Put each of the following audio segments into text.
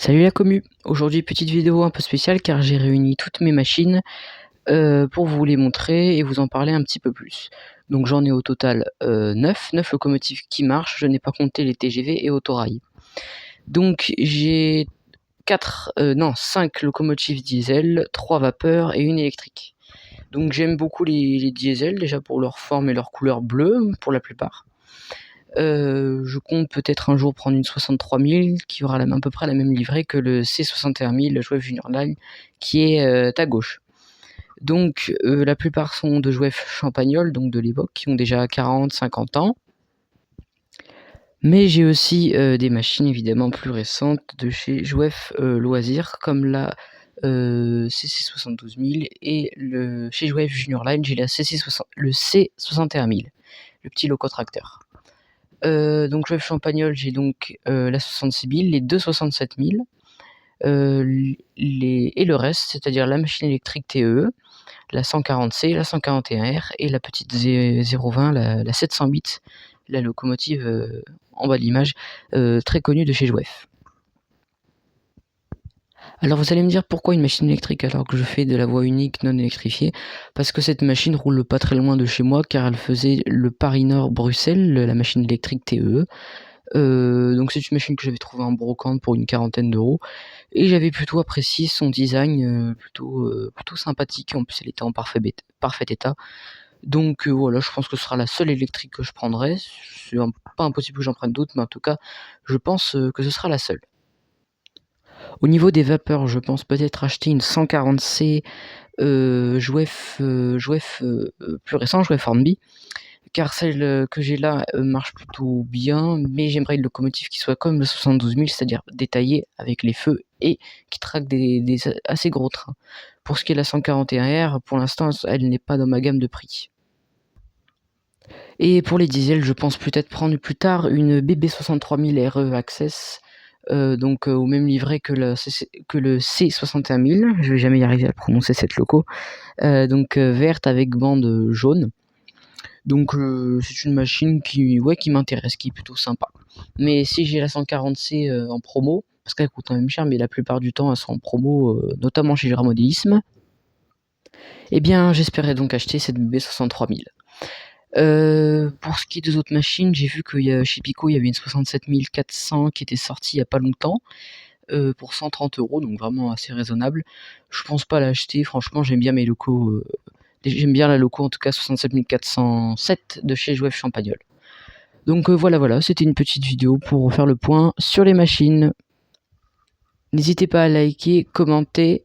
Salut la commu! Aujourd'hui petite vidéo un peu spéciale car j'ai réuni toutes mes machines pour vous les montrer et vous en parler un petit peu plus. Donc j'en ai au total 9 locomotives qui marchent, je n'ai pas compté les TGV et autorail. Donc j'ai 5 locomotives diesel, 3 vapeurs et une électrique. Donc j'aime beaucoup les diesels déjà pour leur forme et leur couleur bleue pour la plupart. Je compte peut-être un jour prendre une 63 000 qui aura à peu près la même livrée que le C61 000 Zhouef Junior Line qui est à gauche. Donc la plupart sont de Zhouef Champagnole, donc de l'époque, qui ont déjà 40-50 ans. Mais j'ai aussi des machines évidemment plus récentes de chez Zhouef Loisirs, comme la CC 72 000 et chez Zhouef Junior Line, j'ai le C61 000, le petit locotracteur. Donc Zhouef Champagnole, j'ai donc la 66 000, les deux 67 000, et le reste, c'est-à-dire la machine électrique TE, la 140C, la 141R et la petite 020, la 708, la locomotive en bas de l'image, très connue de chez Zhouef. Alors vous allez me dire pourquoi une machine électrique alors que je fais de la voie unique non électrifiée? Parce que cette machine roule pas très loin de chez moi car elle faisait le Paris-Nord-Bruxelles, la machine électrique TE. Donc c'est une machine que j'avais trouvée en brocante pour une quarantaine d'euros et j'avais plutôt apprécié son design, plutôt sympathique. En plus elle était en parfait état. Donc voilà, je pense que ce sera la seule électrique que je prendrai. C'est pas impossible que j'en prenne d'autres, mais en tout cas je pense que ce sera la seule. Au niveau des vapeurs, je pense peut-être acheter une 140C Zhouef plus récent, Zhouef Hornby, car celle que j'ai là marche plutôt bien, mais j'aimerais une locomotive qui soit comme le 72 000, c'est-à-dire détaillée avec les feux et qui traque des assez gros trains. Pour ce qui est de la 141R, pour l'instant, elle n'est pas dans ma gamme de prix. Et pour les diesels, je pense peut-être prendre plus tard une BB 63 000 RE Access, donc au même livret que le C61 000, je vais jamais y arriver à prononcer cette loco, donc verte avec bande jaune. Donc c'est une machine qui m'intéresse, qui est plutôt sympa. Mais si j'ai la 140C en promo, parce qu'elle coûte quand même cher, mais la plupart du temps elles sont en promo, notamment chez Gérard Modélisme, eh bien j'espérais donc acheter cette BB 63 000. Pour ce qui est des autres machines, j'ai vu que chez Pico il y avait une 67 400 qui était sortie il y a pas longtemps, pour 130 €, donc vraiment assez raisonnable. Je pense pas l'acheter, franchement j'aime bien mes locaux, j'aime bien la loco en tout cas 67 407 de chez Zhouef Champagnole. Donc voilà, c'était une petite vidéo pour faire le point sur les machines. N'hésitez pas à liker, commenter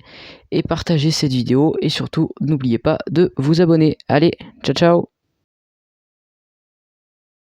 et partager cette vidéo et surtout n'oubliez pas de vous abonner. Allez, ciao ciao!